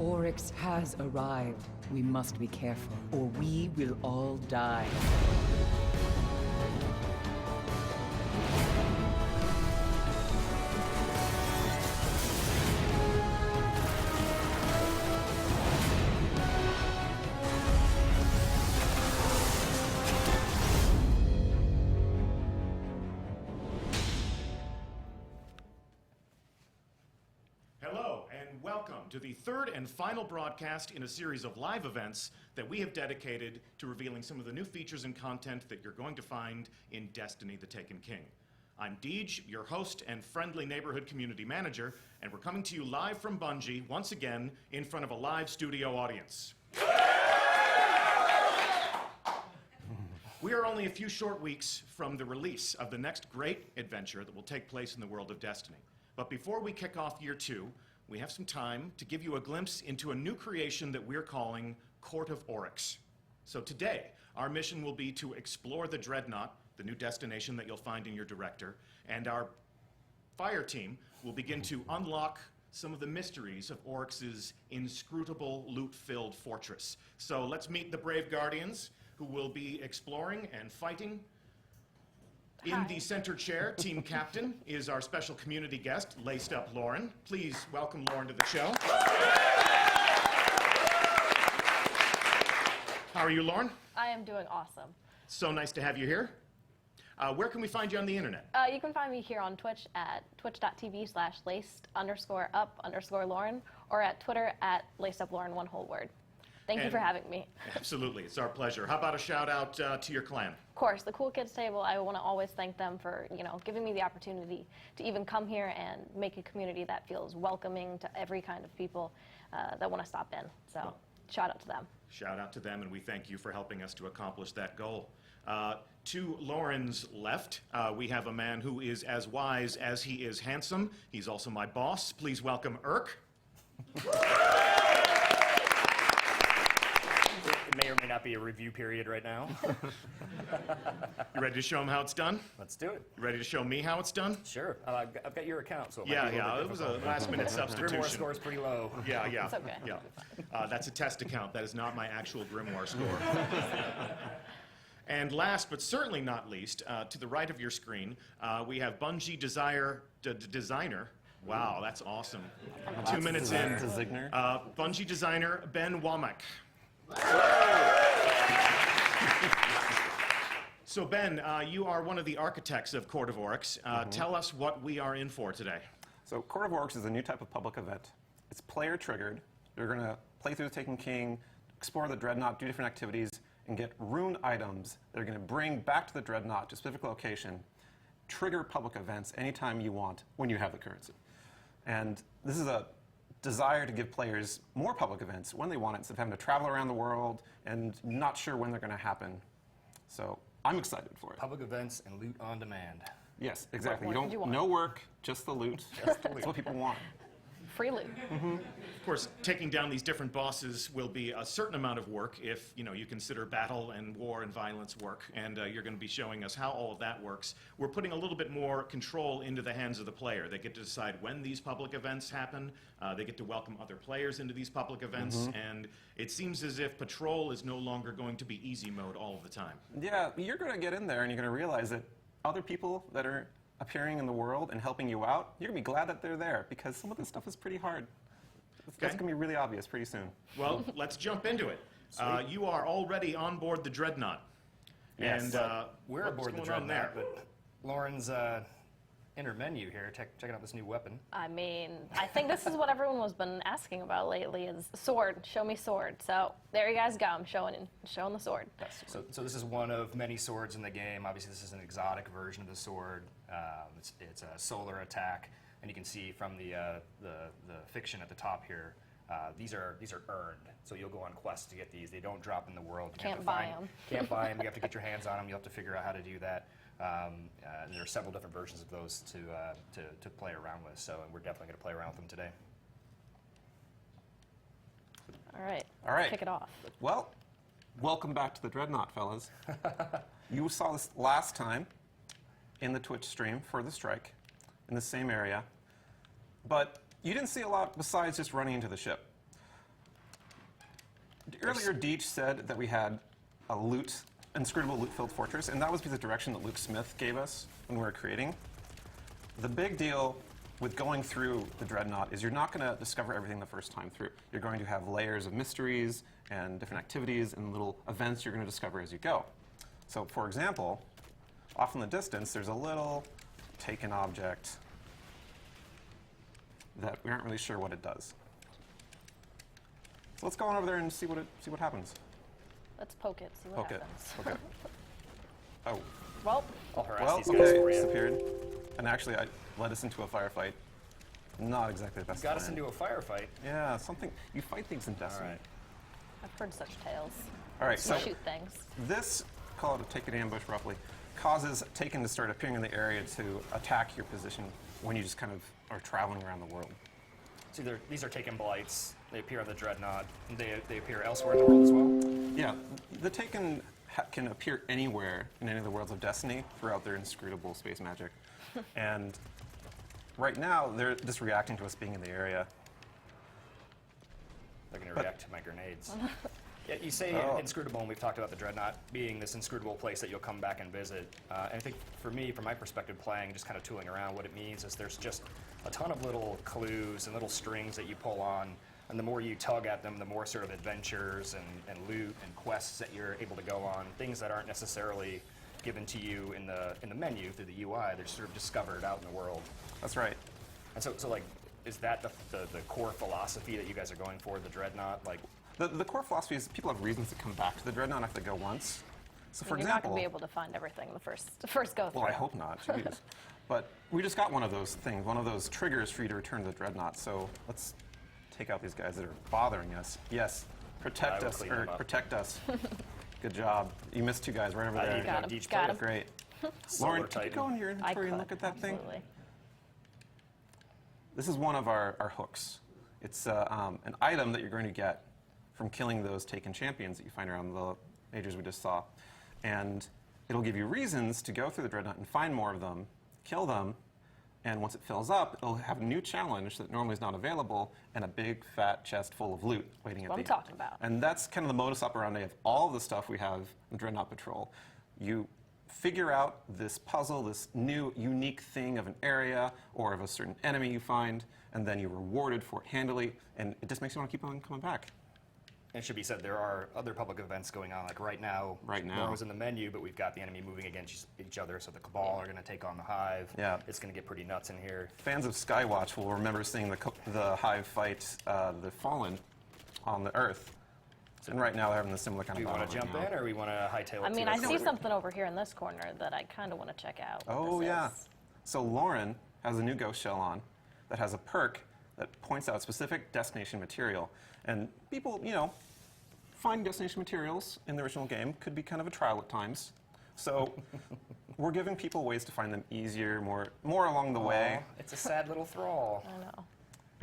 Oryx has arrived. We must be careful, or we will all die. Welcome to the third and final broadcast in a series of live events that we have dedicated to revealing some of the new features and content that you're going to find in Destiny: The Taken King. I'm Deej, your host and friendly neighborhood community manager, and we're coming to you live from Bungie, once again, in front of a live studio audience. We are only a few short weeks from the release of the next great adventure that will take place in the world of Destiny. But before we kick off year 2, we have some time to give you a glimpse into a new creation that we're calling Court of Oryx. So today, our mission will be to explore the Dreadnought, the new destination that you'll find in your director, and our fire team will begin to unlock some of the mysteries of Oryx's inscrutable, loot-filled fortress. So let's meet the brave guardians who will be exploring and fighting. In the center chair, team captain, is our special community guest, Laced Up Lauren. Please welcome Lauren to the show. How are you, Lauren? I am doing awesome. So nice to have you here. Where can we find you on the internet? You can find me here on Twitch at twitch.tv/laced_up_Lauren or at Twitter at lacedUpLauren, one whole word. Thank you for having me. Absolutely, it's our pleasure. How about a shout out to your clan? Of course, the Cool Kids Table. I want to always thank them for, giving me the opportunity to even come here and make a community that feels welcoming to every kind of people that want to stop in. So, shout out to them. Shout out to them, and we thank you for helping us to accomplish that goal. To Lauren's left, we have a man who is as wise as he is handsome. He's also my boss. Please welcome Urk. It may or may not be a review period right now. You ready to show him how it's done? Let's do it. You ready to show me how it's done? Sure. I've got your account, so it yeah, might be it was a last-minute substitution. Grimoire score is pretty low. Yeah. It's okay. Yeah. That's a test account. That is not my actual Grimoire score. And last, but certainly not least, to the right of your screen, we have Bungie designer. Wow, that's awesome. 2 minutes in. Bungie designer Ben Womack. So Ben, you are one of the architects of Court of Oryx. Tell us what we are in for today. So Court of Oryx is a new type of public event. It's player triggered. You're going to play through the Taken King, explore the Dreadnought, do different activities, and get rune items that are going to bring back to the Dreadnought to a specific location, trigger public events anytime you want when you have the currency. And this is a desire to give players more public events when they want it, instead of having to travel around the world and not sure when they're going to happen. So I'm excited for it. Public events and loot on demand. Yes, exactly. What you want? No work, just the loot. That's what people want. Free loot. Of course, taking down these different bosses will be a certain amount of work if you consider battle and war and violence work, and you're going to be showing us how all of that works. We're putting a little bit more control into the hands of the player. They get to decide when these public events happen. They get to welcome other players into these public events, and it seems as if patrol is no longer going to be easy mode all of the time. Yeah, you're going to get in there and you're going to realize that other people that are appearing in the world and helping you out, you're going to be glad that they're there, because some of this stuff is pretty hard. That's going to be really obvious pretty soon. Well, let's jump into it. You are already on board the Dreadnought. Yes. And We're aboard the Dreadnought, but Lauren's inner menu here, checking out this new weapon. I mean, I think this is what everyone has been asking about lately is sword. Show me sword. So there you guys go. I'm showing the sword. So this is one of many swords in the game. Obviously, this is an exotic version of the sword. It's a solar attack, and you can see from the fiction at the top here. These are earned, so you'll go on quests to get these. They don't drop in the world. You Can't buy them. Can't buy them. You have to get your hands on them. You'll have to figure out how to do that. There are several different versions of those to play around with. So we're definitely going to play around with them today. All right. Kick it off. Well, welcome back to the Dreadnought, fellas. You saw this last time in the Twitch stream for the strike in the same area, but you didn't see a lot besides just running into the ship. Earlier, Deech said that we had a inscrutable loot-filled fortress, and that was the direction that Luke Smith gave us when we were creating. The big deal with going through the Dreadnought is you're not going to discover everything the first time through. You're going to have layers of mysteries and different activities and little events you're going to discover as you go. So, for example, off in the distance, there's a little taken object that we aren't really sure what it does. So let's go on over there and see what happens. Let's poke it, see what Poke it. happens. Okay. Oh. Well, I'll harass Well, these guys okay, for you. disappeared. And actually, I led us into a firefight. Not exactly the best Got us plan. into a firefight. Yeah, something. You fight things in Destiny. All right. I've heard such tales. All right, You so shoot things. this, call it a Taken ambush roughly, causes Taken to start appearing in the area to attack your position when you just kind of are traveling around the world. So these are Taken blights. They appear on the Dreadnought. They appear elsewhere in the world as well. Yeah, the Taken can appear anywhere in any of the worlds of Destiny throughout their inscrutable space magic. And right now, they're just reacting to us being in the area. They're going to react to my grenades. Yeah, you say Oh. inscrutable, and we've talked about the Dreadnought being this inscrutable place that you'll come back and visit. And I think for me, from my perspective, playing, just kind of tooling around, what it means is there's just a ton of little clues and little strings that you pull on. And the more you tug at them, the more sort of adventures and loot and quests that you're able to go on. Things that aren't necessarily given to you in the menu through the UI. They're sort of discovered out in the world. That's right. And so like, is that the core philosophy that you guys are going for, the Dreadnought? Like, The core philosophy is people have reasons to come back to the Dreadnought if they go once. So, for You're not example, going to be able to find everything the first go through. well, I hope not. Jeez. But we just got one of those things, one of those triggers for you to return to the Dreadnought. So let's take out these guys that are bothering us. Yes, protect will us, clean them up. protect us. Good job. You missed two guys right over I there. need Got to him, know each got player. him. Great. Solar Lauren, can you Titan. go in your I inventory and could, look at that thing? absolutely. This is one of our hooks. It's an item that you're going to get from killing those Taken champions that you find around the majors we just saw. And it'll give you reasons to go through the Dreadnought and find more of them, kill them, and once it fills up, it'll have a new challenge that normally is not available, and a big fat chest full of loot waiting at What the I'm end. talking about. And that's kind of the modus operandi of all of the stuff we have in Dreadnought Patrol. You figure out this puzzle, this new unique thing of an area or of a certain enemy you find, and then you're rewarded for it handily, and it just makes you want to keep on coming back. It should be said there are other public events going on. Like right now, Lauren was in the menu, but we've got the enemy moving against each other. So the Cabal are going to take on the Hive. Yeah. It's going to get pretty nuts in here. Fans of Skywatch will remember seeing the Hive fight the Fallen on the Earth. And right now they're having a similar kind Do we of want to battle jump right now. in, or we want to hightail it? I mean, to I us? see something over here in this corner that I kind of want to check out. what Oh, this yeah. is. So Lauren has a new ghost shell on that has a perk that points out specific destination material. And people, finding destination materials in the original game could be kind of a trial at times. So we're giving people ways to find them easier, more along the way. Aw, it's a sad little thrall. I know.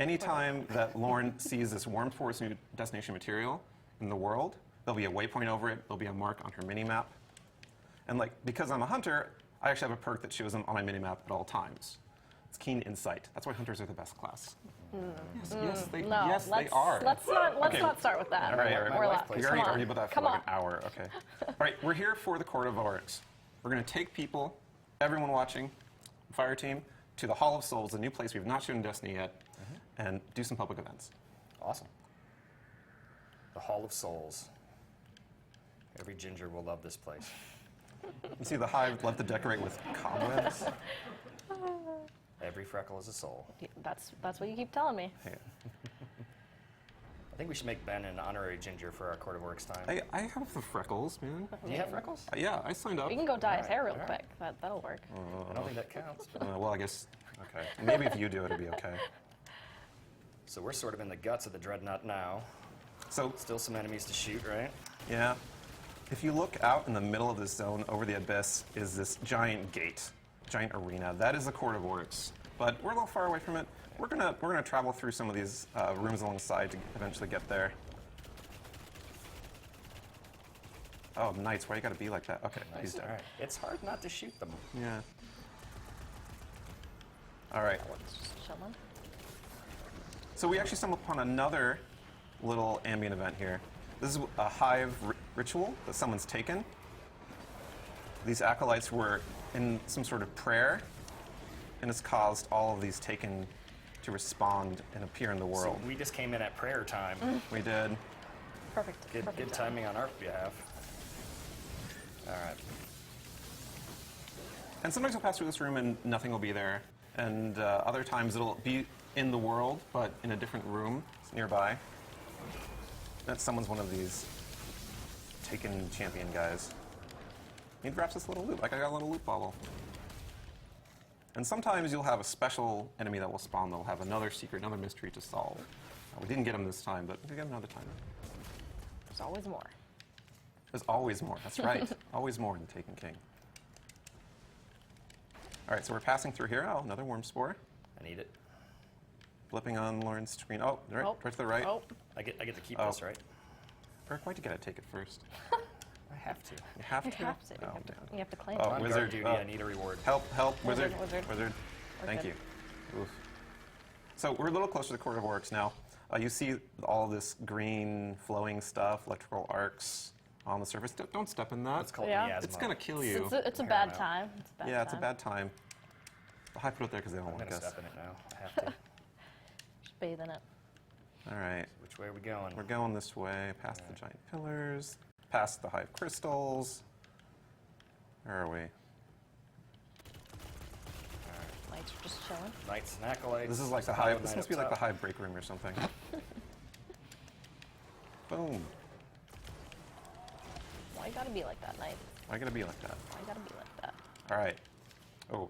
Anytime that Lauren sees this warmed forest new destination material in the world, there'll be a waypoint over it, there'll be a mark on her mini-map. And because I'm a hunter, I actually have a perk that shows them on my mini-map at all times. It's Keen Insight. That's why hunters are the best class. Yes, they are. Let's not start with that. All right, all right. My We're wife left. plays We Come already on. argued about that for Come like on. an hour. Okay. All right, we're here for the Court of Oryx. We're going to take people, everyone watching, Fire Team, to the Hall of Souls, a new place we've not shown in Destiny yet, and do some public events. Awesome. The Hall of Souls. Every ginger will love this place. You see the Hive love to decorate with cobwebs. Every freckle is a soul. Yeah, that's what you keep telling me. Hey, I think we should make Ben an honorary ginger for our Court of Oryx time. I have the freckles, man. Do you have freckles? Yeah, I signed up. We can go dye his hair real Alright. quick. That'll work. I don't think that counts. Well, I guess, okay. Maybe if you do, it'll be okay. So we're sort of in the guts of the Dreadnought now. So, Still some enemies to shoot, right? yeah, if you look out in the middle of this zone, over the abyss, is this giant gate, giant arena. That is the Court of Oryx. But we're a little far away from it. We're gonna travel through some of these rooms alongside to eventually get there. Oh, Knights, why you gotta be like that? Okay, he's dead. All right. It's hard not to shoot them. Yeah. All right. Let's just chilling. So we actually stumbled upon another little ambient event here. This is a hive ritual that someone's taken. These acolytes were in some sort of prayer, and it's caused all of these taken to respond and appear in the world. So we just came in at prayer time. We did. Perfect. Good Perfect timing on our behalf. All right. And sometimes you'll pass through this room and nothing will be there. And other times it'll be in the world, but in a different room nearby. That someone's one of these taken champion guys. He drops this little loot, like I got a little loot bubble. And sometimes you'll have a special enemy that will spawn that'll have another secret, another mystery to solve. We didn't get him this time, but we'll get him another time. There's always more. There's always more, that's right. Always more in Taken King. All right, so we're passing through here. Oh, another worm spore. I need it. Flipping on Lauren's screen. Oh, right, Oh. right to the right. Oh, I get to keep Oh. this, right? Eric, why'd you gotta take it first? I have to. You have you to? have to. Oh, You damn. have to claim Oh, it. On wizard. guard duty, Oh. I need a reward. Help, help, Wizard, wizard. wizard. We're Thank good. you. Oof. So we're a little closer to the Court of Oryx now. You see all this green flowing stuff, electrical arcs on the surface. Don't step in that. It's called Yeah. miasma. It's gonna kill you. It's a bad time. It's a bad Yeah, it's a time. bad time. I put it there because they don't I'm like gonna us. step in it now. I have to. Just bathe in it. All right, Which way are we going? we're going this way, past the giant pillars, past the hive crystals. Where are we? Lights are just chilling. Knights and acolytes. This is like the Hollow hive. This Knight must up be like the top. hive break room or something. Boom. Why you gotta be like that, Knight? Why gotta be like that? Why you gotta be like that? All right. Oh,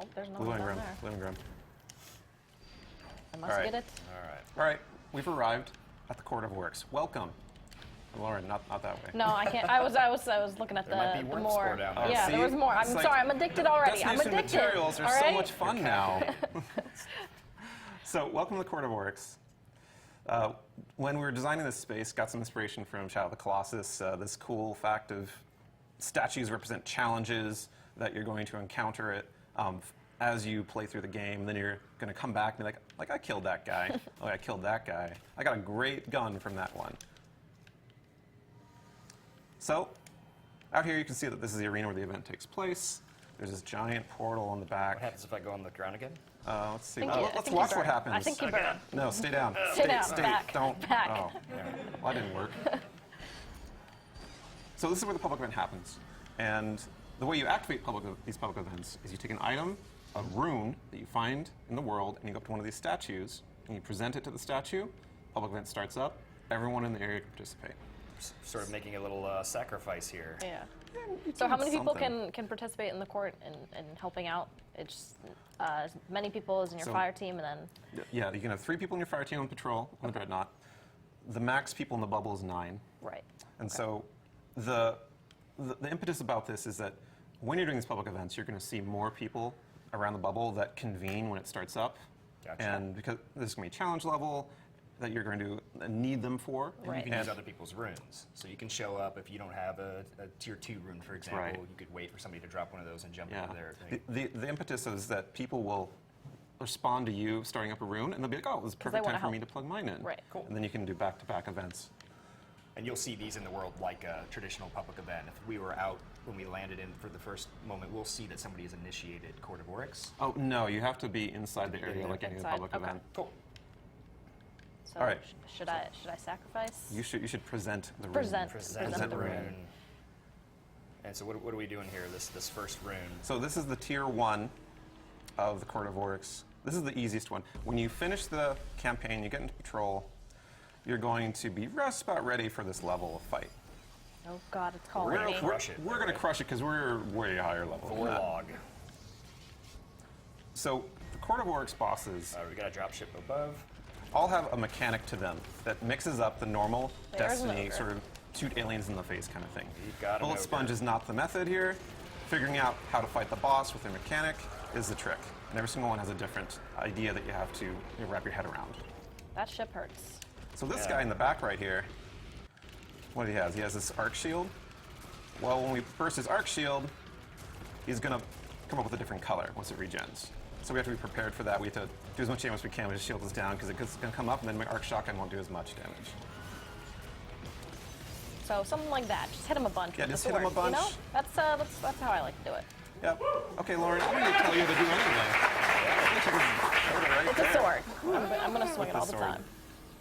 Oh, there's no blue one down engram. there. Blue engram. I must All right. get it. All right. All right, we've arrived at the Court of Oryx. Welcome. Lauren, not that way. No, I can't. I was looking at There might be the worm more. spore down there. Yeah, See? there was more. I'm It's like sorry. I'm addicted already. I'm Destination addicted. materials are all so right? much fun now. So, welcome to the Court of Oryx. When we were designing this space, got some inspiration from Shadow of the Colossus. This cool fact of statues represent challenges that you're going to encounter it as you play through the game. Then you're going to come back and be like I killed that guy. Oh, I killed that guy. I got a great gun from that one. So, out here you can see that this is the arena where the event takes place. There's this giant portal on the What back. happens if I go on the ground again? Let's see. I Let's think you watch burn. what happens. I think you burn. No, stay down. Stay down. Stay. Back. Don't. Back. Oh, well, that didn't work. So this is where the public event happens, and the way you activate these public events is you take an item, a rune that you find in the world, and you go up to one of these statues and you present it to the statue. Public event starts up. Everyone in the area can participate. Sort of making a little sacrifice here. Yeah. You So how many people something. can participate in the court and helping out? It's as many people as in your So- fire team, and then Yeah, you can have 3 people in your fire team on patrol on the Dreadnought. The max people in the bubble is 9. right. And so the impetus about this is that when you're doing these public events, you're going to see more people around the bubble that convene when it starts up. Gotcha. And because there's going to be a challenge level that you're going to need them for. And Right. you can use other people's runes. So you can show up if you don't have a tier 2 rune, for example. right. You could wait for somebody to drop one of those and jump Yeah. over there. The impetus is that people will respond to you starting up a rune, and they'll be like, oh, this is they perfect wanna time for help. me to plug mine in. Right. Cool. And then you can do back-to-back events. And you'll see these in the world like a traditional public event. If we were out when we landed in for the first moment, we'll see that somebody has initiated Court of Oryx. Oh, no, you have to be inside the area Yeah, like any other inside, public okay. event. Cool. So All right. should I sacrifice? You should present the rune. Present. Present the rune. rune. And so what are we doing here, this first rune? So this is the tier 1 of the Court of Oryx. This is the easiest one. When you finish the campaign, you get into patrol, you're going to be just about ready for this level of fight. Oh God, it's calling We're me. gonna crush it. We're going to crush it because we're way higher level than that. Vorlog. So the Court of Oryx bosses We got a dropship above. all have a mechanic to them that mixes up the normal There's an Destiny ogre. sort of shoot aliens in the face kind of thing. You've got an Bullet ogre. Sponge is not the method here. Figuring out how to fight the boss with a mechanic is the trick. And every single one has a different idea that you have to wrap your head around. That ship hurts. So this Yeah. guy in the back right here, what he has? He has this arc shield. Well, when we burst his arc shield, he's going to come up with a different color once it regens. So we have to be prepared for that. We have to do as much damage as we can when his shield is down because it's going to come up and then my arc shotgun won't do as much damage. So something like that. Just hit him a bunch Yeah, with just the hit sword. him a bunch. You know, that's how I like to do it. Yep. Okay, Lauren, I'm going to tell you to do anything. I think you can hold it right It's a there. sword. I'm gonna swing With it the all the sword. time.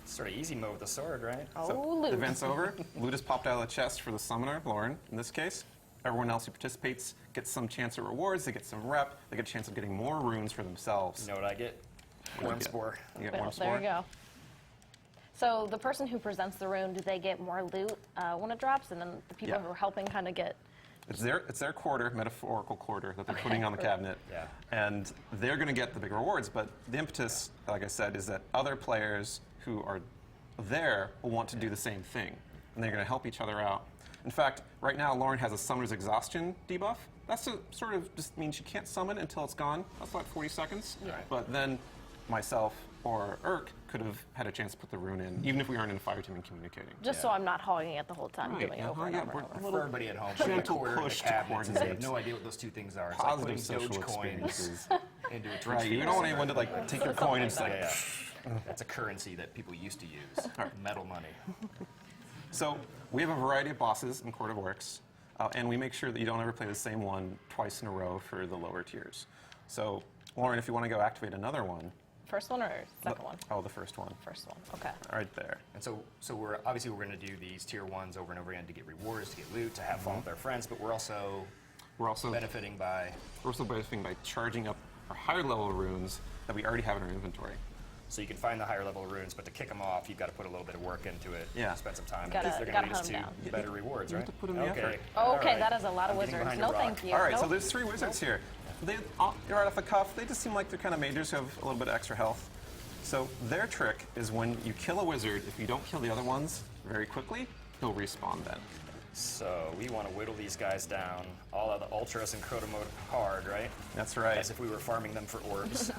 Sort of easy mode with the sword, right? Oh, So loot. the event's over. Loot is popped out of the chest for the summoner, Lauren, in this case. Everyone else who participates gets some chance at rewards. They get some rep. They get a chance of getting more runes for themselves. You know what I get? Worm spore. You get Well, one there spore. you go. So the person who presents the rune, do they get more loot when it drops, and then the people Yeah. who are helping kind of get? It's their quarter, metaphorical quarter, that they're putting on the cabinet. Yeah. And they're going to get the big rewards. But the impetus, like I said, is that other players who are there will want to do the same thing. And they're going to help each other out. In fact, right now, Lauren has a Summoner's Exhaustion debuff. That's sort of just means she can't summon until it's gone. That's like 40 seconds. Yeah. But then myself or Urk could have had a chance to put the rune in, even if we aren't in a fire team and communicating. Just so I'm not hogging it the whole time, Right, doing it over and yeah, over we're and a over. little For everybody at home, putting a gentle quarter in the push to cabinet since they have coordinate. no idea what those two things are. It's Positive like social putting Doge coins experiences. into a Twitch Right, you feed don't want somewhere. anyone to like take your coin and just like. Yeah, yeah. That's a currency that people used to use. Metal money. So we have a variety of bosses in Court of Oryx, and we make sure that you don't ever play the same one twice in a row for the lower tiers. So, Lauren, if you want to go activate another one. First one or second one? Oh, the first one. First one. Okay. Right there. And so we're obviously we're going to do these tier ones over and over again to get rewards, to get loot, to have fun with our friends, but we're also benefiting by. We're also benefiting by charging up our higher level runes that we already have in our inventory. So you can find the higher level runes, but to kick them off, you've got to put a little bit of work into it. Yeah. Spend some time. Gotta- because they're gotta going to lead us hunt 'em to better rewards, You right? have to put in the okay. effort. Oh, All okay, right. that is a lot of I'm getting wizards. behind No, your rock. thank you. All right, so Nope. there's 3 wizards here. They, right off the cuff, they just seem like they're kind of mages who have a little bit of extra health. So their trick is when you kill a wizard, if you don't kill the other ones very quickly, he'll respawn then. So we want to whittle these guys down, all out of the ultras and crota mode hard, right? That's right. As if we were farming them for orbs.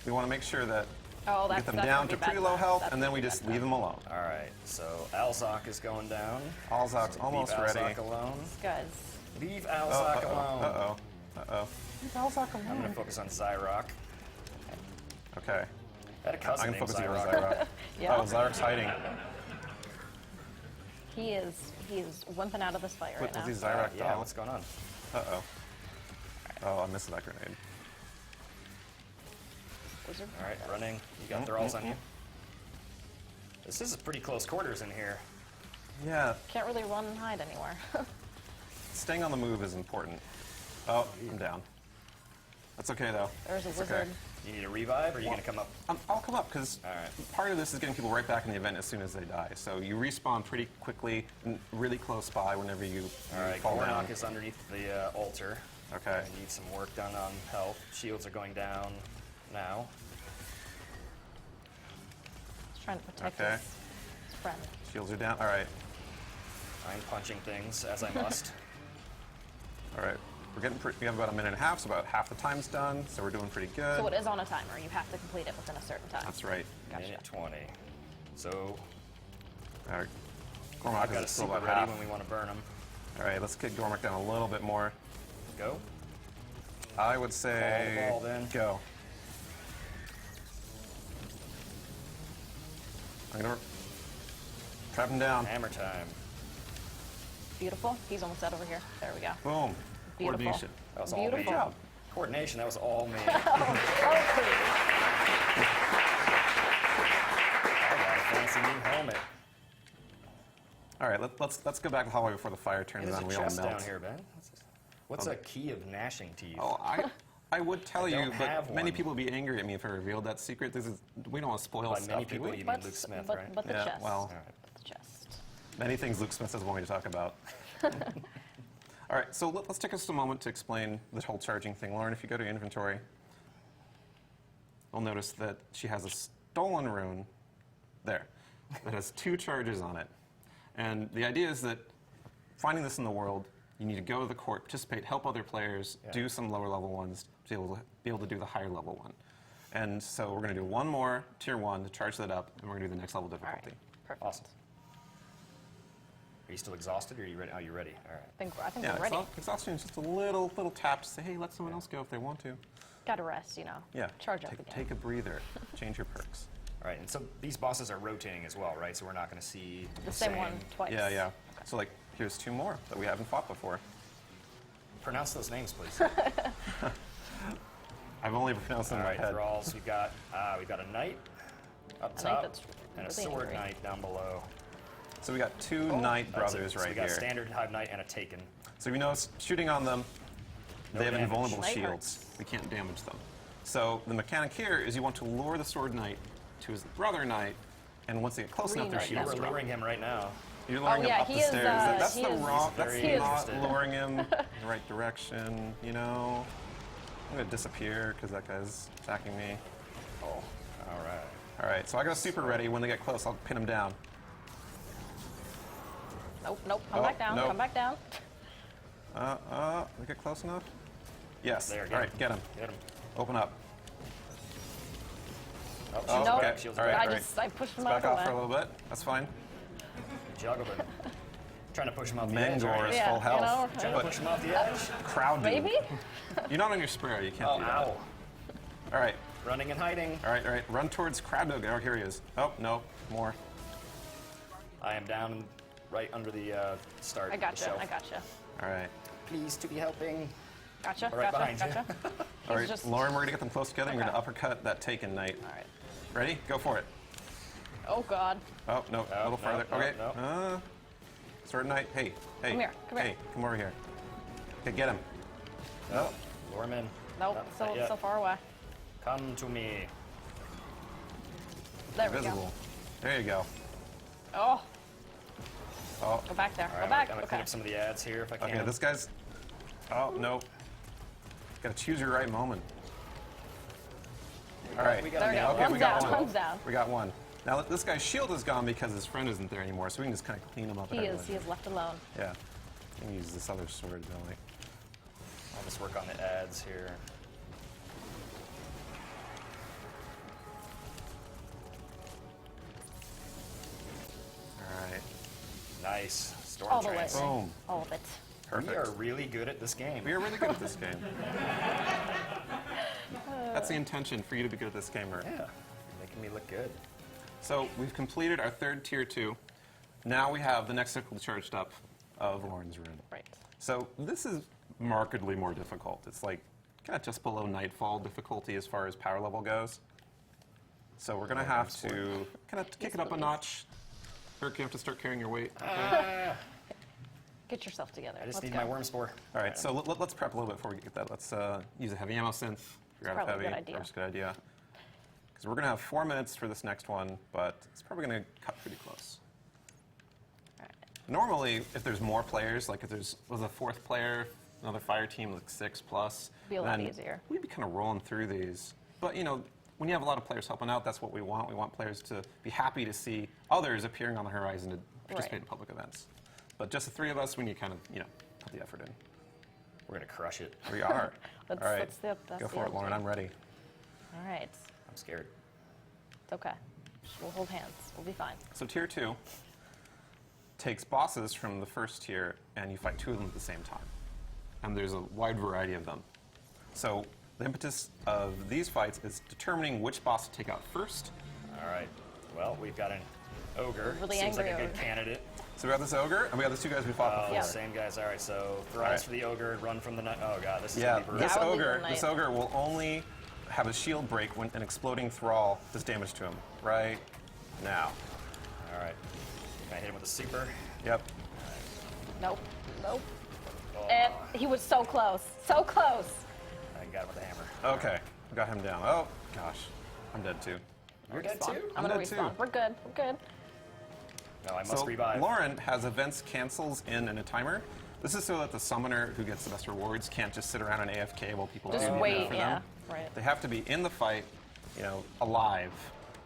We want to make sure that Oh, we that's get them that's down gonna to be pretty bad low times. health, That's and then gonna we be just bad leave them alone. All right, so Alzok is going down. Alzok's almost Leave ready. Alzok alone. Guys, Leave Alzok alone. Uh-oh. Uh-oh. Alzok I'm going to focus on Zyrok. Okay. I had a cousin I'm named focusing on Zyrok. Zyrok. Yeah. Oh, Zyrok's hiding. he is wimping out of this fight right What's now. these Zyrok Yeah, doll? what's going on? Uh-oh. Oh, I missed that grenade. Wizard. All right, running. You got thralls on you. This is pretty close quarters in here. Yeah, Can't really run and hide anywhere. staying on the move is important. Oh, I'm down. That's okay, though. There's a It's wizard. okay. You need a revive, or are you going to come up? I'll come up, because All right. part of this is getting people right back in the event as soon as they die. So you respawn pretty quickly, and really close by whenever you All right, fall down. Gornok is underneath the altar. Okay. I need some work done on health. Shields are going down now. He's trying to protect Okay. his friend. Shields are down. All right. I'm punching things as I must. All right. We have about a minute and a half, so about half the time's done, so we're doing pretty good. So it is on a timer. You have to complete it within a certain time. That's right. Gotcha. Minute 20. So All right. Gormak I've got a is still super about ready half. when we want to burn them. All right, let's kick Gormak down a little bit more. Go. I would say Ball then. go. I'm gonna trap him down. Hammer time. Beautiful. He's almost out over here. There we go. Boom. Beautiful. Coordination. That was all Beautiful. me. Good job. Coordination, that was all me. Oh, please. I got a fancy new helmet. All right, let's go back to the hallway before the fire turns There's on. a We all chest melt. down here, Ben. What's a key of gnashing teeth? Oh, I would tell I you, don't have but many one. people would be angry at me if I revealed that secret. We don't want to spoil By stuff, many do people, we? you mean Luke Smith, right? But the Yeah, chest. well. But the chest. Many things Luke Smith doesn't want me to talk about. All right, so let's take us a moment to explain the whole charging thing. Lauren, if you go to inventory, you'll notice that she has a stolen rune there that has 2 charges on it. And the idea is that finding this in the world, you need to go to the court, participate, help other players, do some lower level ones to be able to do the higher level one. And so we're going to do one more tier 1 to charge that up, and we're going to do the next level All right. difficulty. Perfect. Awesome. Are you still exhausted, or are you ready? Oh, you're ready. All right. I think Yeah, we're ready. exhaustion is just a little tap to say, hey, let someone else go if they want to. Got to rest, Yeah, Charge up again. take a breather, change your perks. All right, and so these bosses are rotating as well, right? So we're not going to see The same one twice. Yeah, yeah. So like, here's 2 more that we haven't fought before. Pronounce those names, please. I've only pronounced them All in right, my head. thralls. We've got a knight up A knight top that's and a really sword angry. knight down below. So we got 2 knight That's it. brothers So right we got here. standard hive knight and a taken. So we know it's shooting on them. No They have damage. invulnerable Knight shields. We can't damage them. So the mechanic here is you want to lure the sword knight to his brother knight, and once they get close enough, their Re-knight shields We're drop. luring him right now. You're luring Oh, yeah, him up he the is, stairs. That's he the is- wrong. He's That's very not interested. luring him in the right direction. You know, I'm gonna disappear because that guy's attacking me. Oh, all right. All right, so I got a super ready. When they get close, I'll pin him down. Nope, nope. Come Oh, back down. nope. Come back down. We get close enough? Yes. There, All get right, him. get him. Get him. Open up. Oh, Oh, shields Nope. back, okay. shields All back. right, I all just I pushed him Let's out back of off the for a way. little bit. That's fine. Juggled him. Trying to push him off the edge. Mangor Right? is Yeah, full you health. know, Trying to but push him off the edge. crowd dude. Maybe? You're not on your sprayer. You can't Oh, do that. ow. All right. Running and hiding. All right, all right. Run towards crowd dog. Oh, here he is. Oh, no. More. I am down right under the start. I the gotcha. shelf. I gotcha. All right. Pleased to be helping. Gotcha. All right, Gotcha. behind you. Gotcha. All right, just- Lauren, we're going to get them close together. and You're Okay. going to uppercut that taken knight. All right. Ready? Go for it. Oh God. Oh, no. A little no, farther. no, okay. no. Sword knight. Hey. Hey. Come here, come here. Hey, come over here. Okay, get him. No. Lure him in. Nope. No, not yet. So far away. Come to me. There we Invisible. go. There you go. Oh, Oh, go back there. All Go right, back. I'm gonna clean up some of the ads here if I can. okay. This guy's. Oh, no. Got to choose your right moment. All right. We got There him we go. down. Okay, we One's got down. one. One's down. We got one. Now this guy's shield is gone because his friend isn't there anymore, so we can just kind of clean him up. He and is. everything. He is left alone. Yeah. I'm gonna use this other sword, don't I? I'll just work on the ads here. All right. Nice. Storm All the way. trance. Boom. All of it. Perfect. We are really good at this game. We are really good at this game. That's the intention, for you to be good at this game, Mert. Yeah. You're making me look good. So we've completed our third tier 2. Now we have the next cycle charged up of Lauren's Rune. Right. So this is markedly more difficult. It's like kind of just below Nightfall difficulty as far as power level goes. So we're going to have to kind of kick it up a notch. Eric, you have to start carrying your weight. Get yourself together. I just Let's need go. my worm spore. All right, so let's prep a little bit before we get that. Let's use a heavy ammo synth. If you're out of probably a heavy, good idea. That's a good idea. Because we're going to have 4 minutes for this next one, but it's probably going to cut pretty close. All right. Normally, if there's more players, like if there's was a 4th player, another fire team, like 6 plus, Be a lot then easier. we'd be kind of rolling through these. But, you know, when you have a lot of players helping out, that's what we want. We want players to be happy to see others appearing on the horizon to participate in public events. But just the 3 of us, we need to kind of, you know, put the effort in. We're gonna crush it. We are. That's- All right, that's go the for it, Lauren. objective. I'm ready. All right. I'm scared. It's okay. We'll hold hands. We'll be fine. So tier 2 takes bosses from the first tier, and you fight 2 of them at the same time. And there's a wide variety of them. So the impetus of these fights is determining which boss to take out first. All right. Well, we've got an ogre. Really Seems like a angry good ogre. candidate. So we got this ogre, and we got the 2 guys we fought Oh, before. Yeah. same guys. All right. So thrice right. for the ogre, run from the knight. Oh god, this is Yeah, gonna be brutal. this Yeah, I would leave ogre, the knight. this ogre will only have a shield break when an exploding thrall does damage to him. Right now. All right. Can I hit him with a super? Yep. Nope. Nope. Oh, And he was so close. So close. I got him with a hammer. Okay, got him down. Oh gosh, I'm dead too. You're dead Respawn. too? I'm gonna dead too. respawn. We're good. We're good. No, I must So revive. Lauren has events cancels in and a timer. This is so that the summoner who gets the best rewards can't just sit around and AFK while people Just do wait. for Yeah. them. Right. They have to be in the fight, you know, alive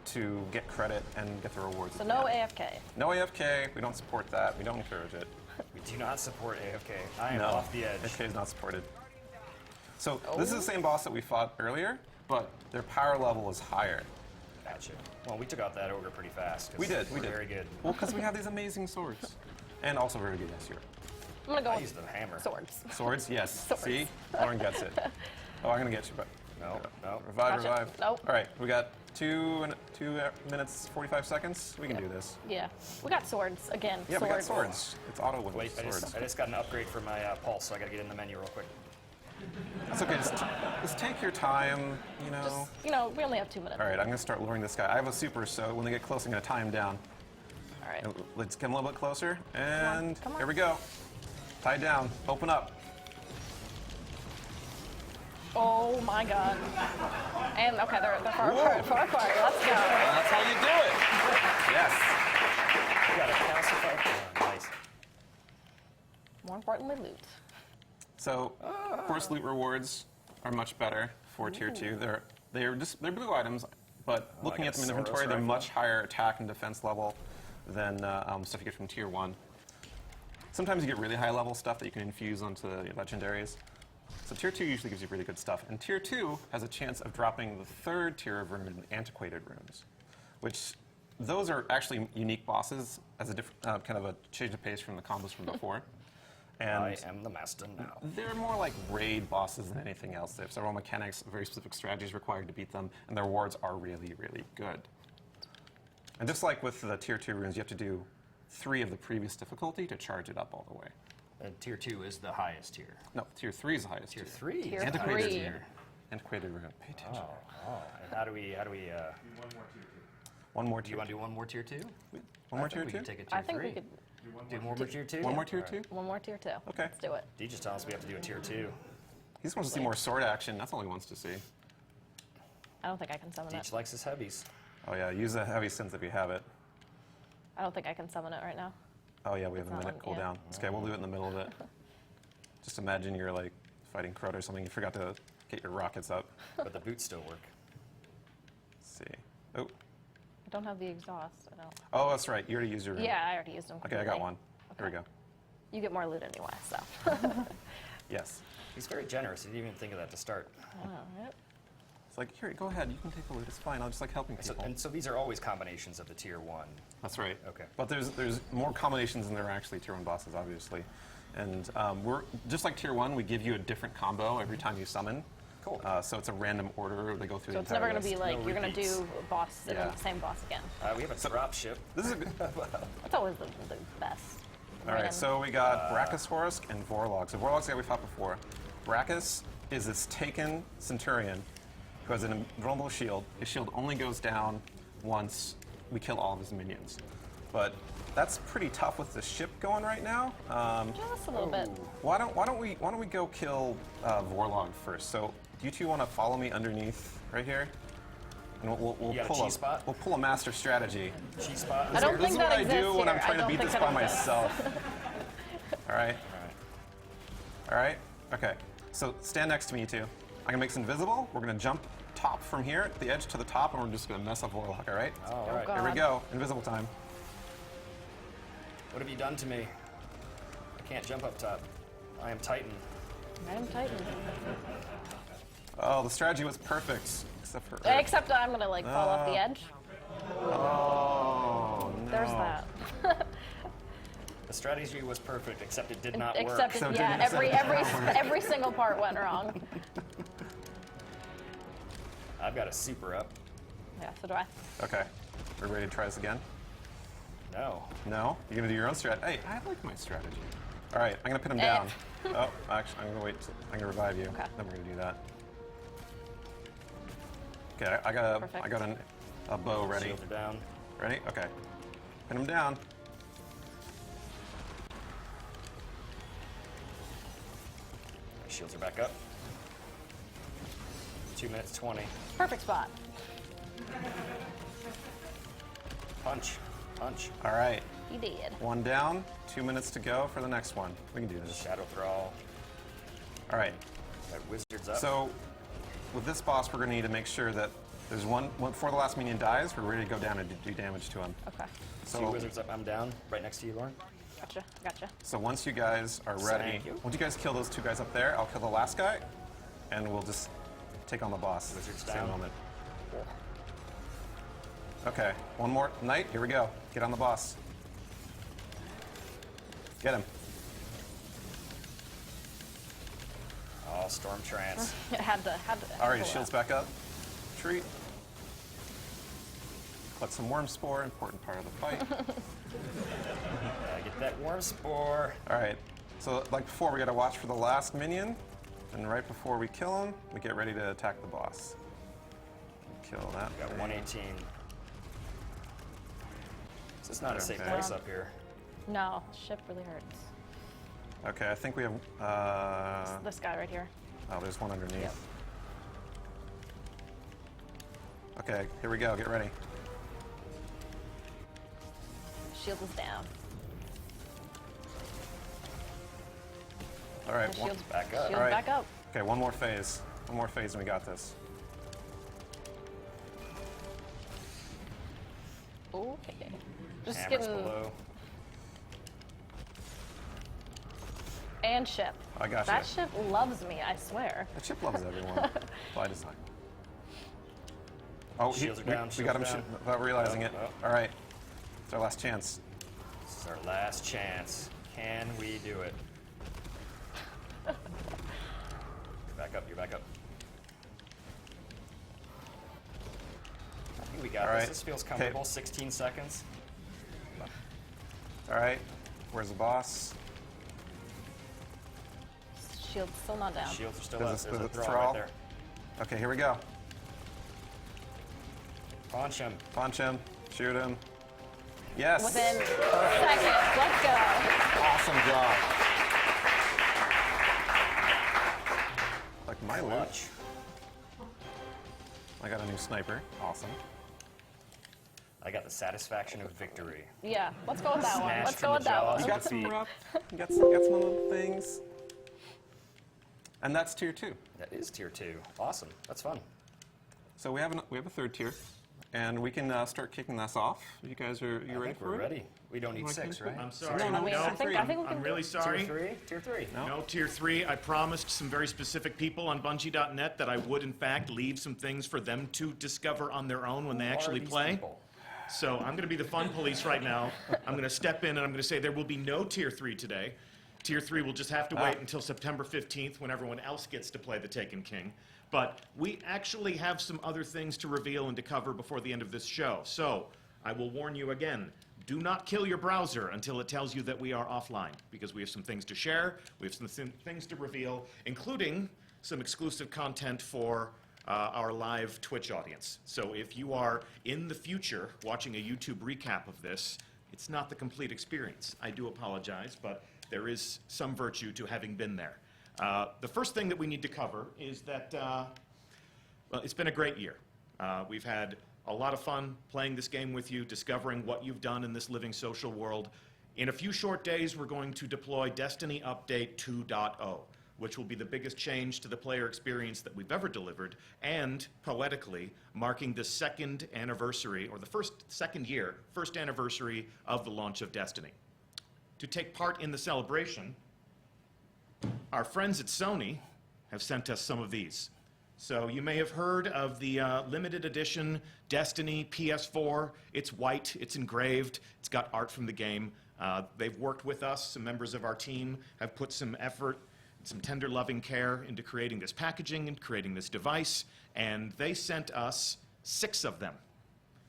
to get credit and get the rewards. So at the no end. AFK. No AFK. We don't support that. We don't encourage it. We do not support AFK. I am No, off the edge. AFK is not supported. So this is the same boss that we fought earlier, but their power level is higher. Gotcha. Well, we took out that ogre pretty fast. 'cause We did. We're We did. very good. Well, because we have these amazing swords, and also very good this year. I'm gonna go I with used the hammer. swords. Swords, yes. Swords. See, Lauren gets it. Oh, I'm gonna get you, but No, no. revive, Gotcha. revive. Nope. All right, we got 2 minutes 45 seconds. We can do this. Yeah. We got swords again. Yeah, we got swords. It's auto win Wait, with swords. I just got an upgrade for my pulse, so I gotta get in the menu real quick. That's okay. Just take your time. You know. We only have 2 minutes. All right, I'm gonna start luring this guy. I have a super, so when they get close, I'm gonna tie him down. All right. Let's get him a little bit closer, and Come on. here we go. Tied down. Open up. Oh my god. And okay, they're far apart. Far apart. Let's go. That's how you do it. Yes. We got a calcified. Nice. More importantly, loot. So, of course, loot rewards are much better for tier 2. They're blue items, but looking got at them in a inventory, Soros they're rifle. much higher attack and defense level than stuff you get from tier 1. Sometimes you get really high level stuff that you can infuse onto the legendaries. So tier 2 usually gives you really good stuff. And tier 2 has a chance of dropping the 3rd tier of rune, antiquated runes, which those are actually unique bosses as a different kind of a change of pace from the combos from before. And I am the master now. they're more like raid bosses than anything else. They have several mechanics, very specific strategies required to beat them, and their rewards are really, really good. And just like with the tier 2 runes, you have to do 3 of the previous difficulty to charge it up all the way. And tier 2 is the highest tier. No, tier 3 is the highest tier. Tier 3 Tier is the Antiquated highest three. tier. Antiquated rune. Pay attention. And how do we One more do tier you want to 2. do one more tier 2? One more I think tier we 2? can take a tier I think 3. we could do more tier 2? One more tier 2? one more tier 2. Okay. Let's do it. D just tells us we have to do a tier 2. He just wants to see more sword action. That's all he wants to see. I don't think I can summon it. Deech likes his heavies. Oh yeah, use the heavy synth if you have it. I don't think I can summon it right now. Oh yeah, we have a not minute one, yeah. cooldown. It's okay, we'll do it in the middle of it. Just imagine you're like fighting Crota or something. You forgot to get your rockets up. But the boots still work. Let's see. Oh, I don't have the exhaust. I don't. oh, that's right. You already used your rune. Yeah, I already used them. Okay, I got completely. one. Here we go. You get more loot anyway, so. Yes. He's very generous. He didn't even think of that to start. All right. It's like, here, go ahead. You can take the loot. It's fine. I'll just like helping So, people. and so these are always combinations of the tier 1. That's right. Okay. But there's more combinations than there are actually tier 1 bosses, obviously. And we're just like tier 1, we give you a different combo every time you summon. Cool. So it's a random order. They go through So the it's entire never going to be list. like No you're going to repeats. do a boss and then Yeah. the same boss again. We have a drop ship. This is a good. That's always the best. All right, so we got Brachiosaurus and Vorlog. So Vorlog's the guy we fought before. Brachus is this taken Centurion who has an invulnerable shield. His shield only goes down once we kill all of his minions. But that's pretty tough with the ship going right now. Just a little bit. Why don't we go kill Vorlog first? So do you two want to follow me underneath right here? And we'll You got a pull cheese spot? we'll pull a master strategy. Cheese spot. I don't This think is that what I exists do when I'm here. trying I to don't beat think this that by exists. myself. All right. All right. Okay. So stand next to me, you two. I'm gonna make this invisible. We're gonna jump top from here at the edge to the top, and we're just gonna mess up Warlock. All right. All Oh, right. God. Here we go. Invisible time. What have you done to me? I can't jump up top. I am Titan. I am Titan. Oh, the strategy was perfect, except for. Except I'm going to like fall off the edge. Oh no. There's that. The strategy was perfect, except it did not work. Except, Except yeah, it didn't- every single part went wrong. I've got a super up. Yeah, so do I. Okay. We're ready to try this again. No. No? You're gonna do your own strategy. Hey, I like my strategy. All right, I'm gonna pin him Eh. down. Oh, actually, I'm gonna wait. I'm gonna revive you. Okay. Then we're gonna do that. Okay, I got Perfect. a bow ready. Shields are down. Ready? Okay. Pin him down. Shields are back up. 2 minutes 20. Perfect spot. Punch. Punch. All right. He did. One down. 2 minutes to go for the next one. We can do this. Shadow Thrall. All right. Got wizards up. So, with this boss, we're gonna need to make sure that there's one before the last minion dies. We're ready to go down and do damage to him. Okay. Two So, wizards up. I'm down. Right next to you, Lauren. Gotcha. so once you guys are ready, Thank you. once you guys kill those two guys up there, I'll kill the last guy, and we'll just take on the boss. Wizards Same down. moment. Okay, one more knight. Here we go. Get on the boss. Get him. Oh, Storm Trance. Had to. All right, pull his shield's that. back up. Treat. But some worm spore, important part of the fight. Gotta get that worm spore. All right. So like before, we got to watch for the last minion, and right before we kill him, we get ready to attack the boss. Kill that. Got thing. 118. This is not a safe Okay. place up here. No, ship really hurts. Okay, I think we have. This guy right here. Oh, there's one underneath. Yep. Okay, here we go. Get ready. Shield is down. All right. The One, shield's back up. Shield's All right. back up. okay, one more phase. One more phase, and we got this. Okay. Just Hammers getting below. and ship. I got That you. ship loves me, I swear. The chip loves everyone. By design. Oh, Shields are down, we got him shields are without realizing it. Oh. All right. It's our last chance. This is our last chance. Can we do it? You're back up, you're back up. I think we got All this. right. This feels Okay. comfortable. 16 seconds. All right. Where's the boss? Shield's still not down. Shields are still Does up. this- There's does a it throw throw? right there. Okay, here we go. Punch him. Punch him. Shoot him. Yes. Within seconds. Let's go. Awesome job. Like my loot. Clutch. I got a new sniper. Awesome. I got the satisfaction of victory. Yeah, let's go with that one. Smashed Let's from go the with that jaws. one. You got some Defeat. rough. You got some little things. And that's tier 2. That is tier 2. Awesome. That's fun. So we have a third tier, and we can start kicking this off. You guys are I ready think for we're it? ready. We don't need Like 6, it? right? I'm sorry. No, no, I mean, no, I think we I'm can really do sorry. Tier 3? Tier 3. No. No, Tier 3. I promised some very specific people on Bungie.net that I would, in fact, leave some things for them to discover on their own when they Who are actually these play. people? So I'm going to be the fun police right now. I'm going to step in and I'm going to say there will be no Tier 3 today. Tier 3 will just have to wait until September 15th when everyone else gets to play the Taken King. But we actually have some other things to reveal and to cover before the end of this show. So I will warn you again. Do not kill your browser until it tells you that we are offline, because we have some things to share, we have some things to reveal, including some exclusive content for our live Twitch audience. So if you are in the future watching a YouTube recap of this, it's not the complete experience. I do apologize, but there is some virtue to having been there. The first thing that we need to cover is that, well, it's been a great year. We've had a lot of fun playing this game with you, discovering what you've done in this living social world. In a few short days, we're going to deploy Destiny Update 2.0, which will be the biggest change to the player experience that we've ever delivered, and, poetically, marking the second anniversary, or the first anniversary of the launch of Destiny. To take part in the celebration, our friends at Sony have sent us some of these. So you may have heard of the limited edition Destiny PS4. It's white, it's engraved, it's got art from the game. They've worked with us, some members of our team have put some effort, some tender loving care into creating this packaging and creating this device, and they sent us 6 of them.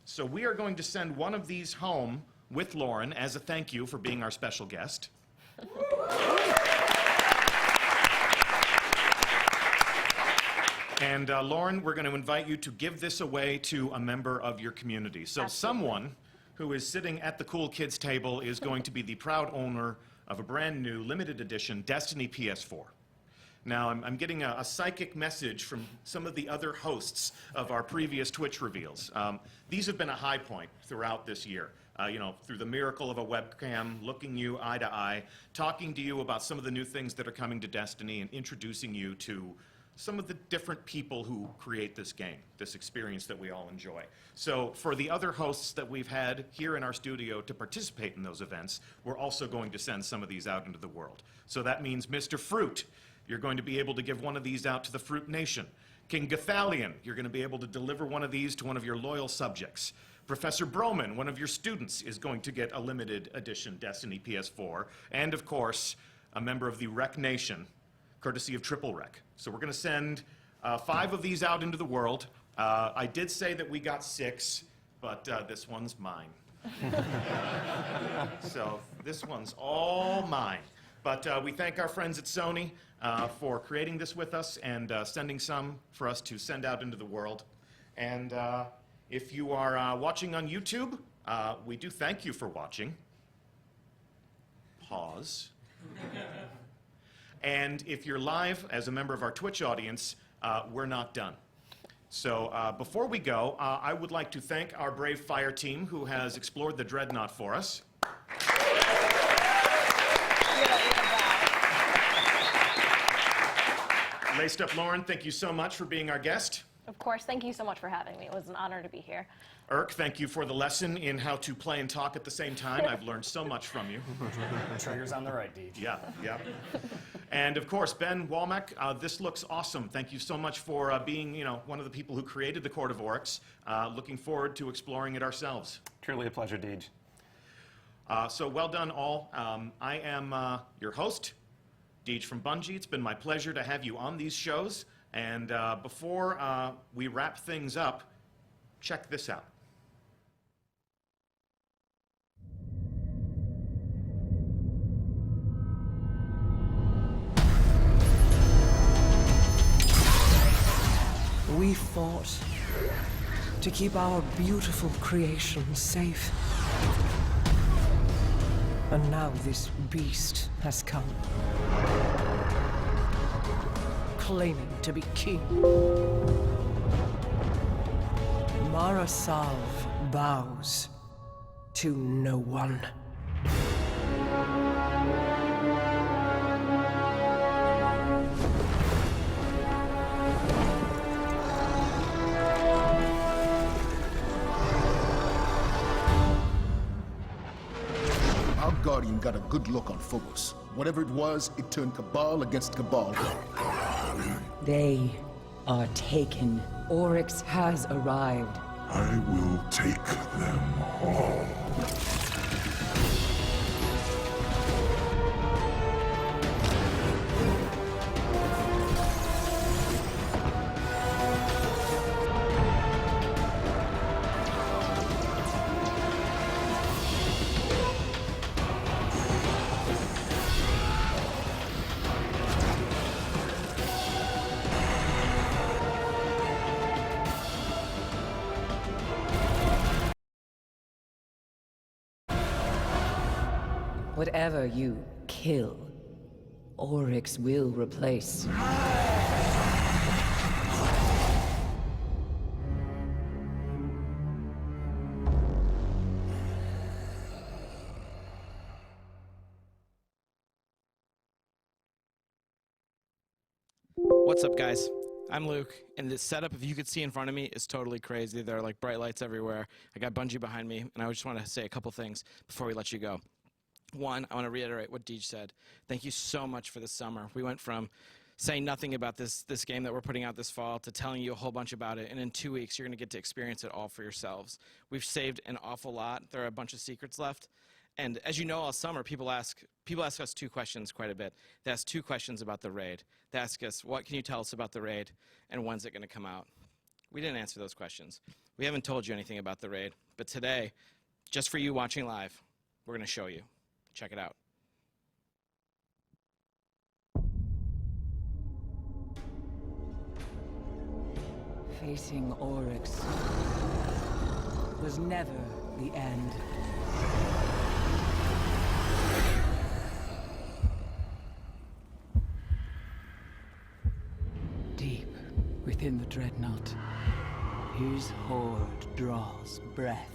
So we are going to send one of these home with Lauren as a thank you for being our special guest. And Lauren, we're going to invite you to give this away to a member of your community. So someone who is sitting at the cool kids table is going to be the proud owner of a brand new limited edition Destiny PS4. Now, I'm getting a psychic message from some of the other hosts of our previous Twitch reveals. These have been a high point throughout this year. You know, through the miracle of a webcam, looking you eye to eye, talking to you about some of the new things that are coming to Destiny, and introducing you to some of the different people who create this game, this experience that we all enjoy. So for the other hosts that we've had here in our studio to participate in those events, we're also going to send some of these out into the world. So that means Mr. Fruit, you're going to be able to give one of these out to the Fruit Nation. King Gathalion, you're going to be able to deliver one of these to one of your loyal subjects. Professor Broman, one of your students, is going to get a limited edition Destiny PS4. And of course, a member of the Rec Nation, courtesy of Triple Rec. So we're going to send 5 of these out into the world. I did say that we got 6. but this one's mine. So this one's all mine. But we thank our friends at Sony for creating this with us and sending some for us to send out into the world. And if you are watching on YouTube, we do thank you for watching. Pause. And if you're live as a member of our Twitch audience, we're not done. So before we go, I would like to thank our brave fire team who has explored the Dreadnought for us. Laced Up Lauren, thank you so much for being our guest. Of course, thank you so much for having me. It was an honor to be here. Irk, thank you for the lesson in how to play and talk at the same time. I've learned so much from you. Triggers on the right, Deej. Yeah, yeah. And of course, Ben Walmack, this looks awesome. Thank you so much for being, one of the people who created the Court of Oryx. Looking forward to exploring it ourselves. Truly a pleasure, Deej. So well done, all. I am your host, Deej from Bungie. It's been my pleasure to have you on these shows. And before we wrap things up, check this out. We fought to keep our beautiful creation safe. And now this beast has come, claiming to be king. Marasav bows to no one. Our Guardian got a good look on Phobos. Whatever it was, it turned Cabal against Cabal. They are taken. Oryx has arrived. I will take them all. Whatever you kill, Oryx will replace. What's up, guys? I'm Luke, and this setup, if you could see in front of me, is totally crazy. There are like bright lights everywhere. I got Bungie behind me, and I just want to say a couple things before we let you go. One, I want to reiterate what Deej said. Thank you so much for this summer. We went from saying nothing about this game that we're putting out this fall to telling you a whole bunch about it, and in 2 weeks, you're going to get to experience it all for yourselves. We've saved an awful lot. There are a bunch of secrets left. And as you know, all summer, people ask us two questions quite a bit. They ask two questions about the raid. They ask us, what can you tell us about the raid, and when's it going to come out? We didn't answer those questions. We haven't told you anything about the raid. But today, just for you watching live, we're going to show you. Check it out. Facing Oryx was never the end. Deep within the Dreadnought, his horde draws breath.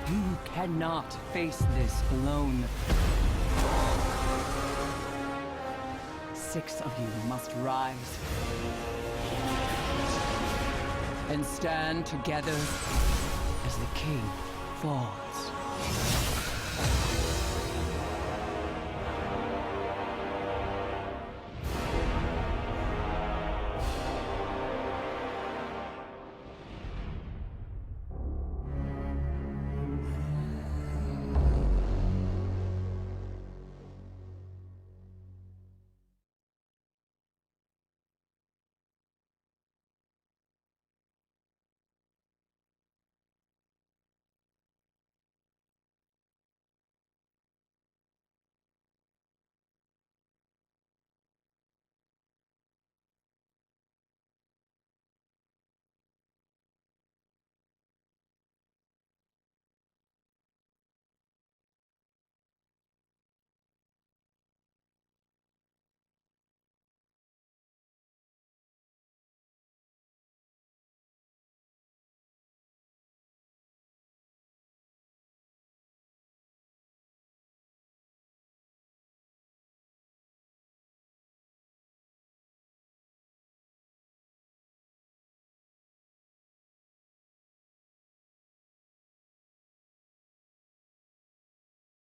You cannot face this alone. 6 of you must rise and stand together as the king falls.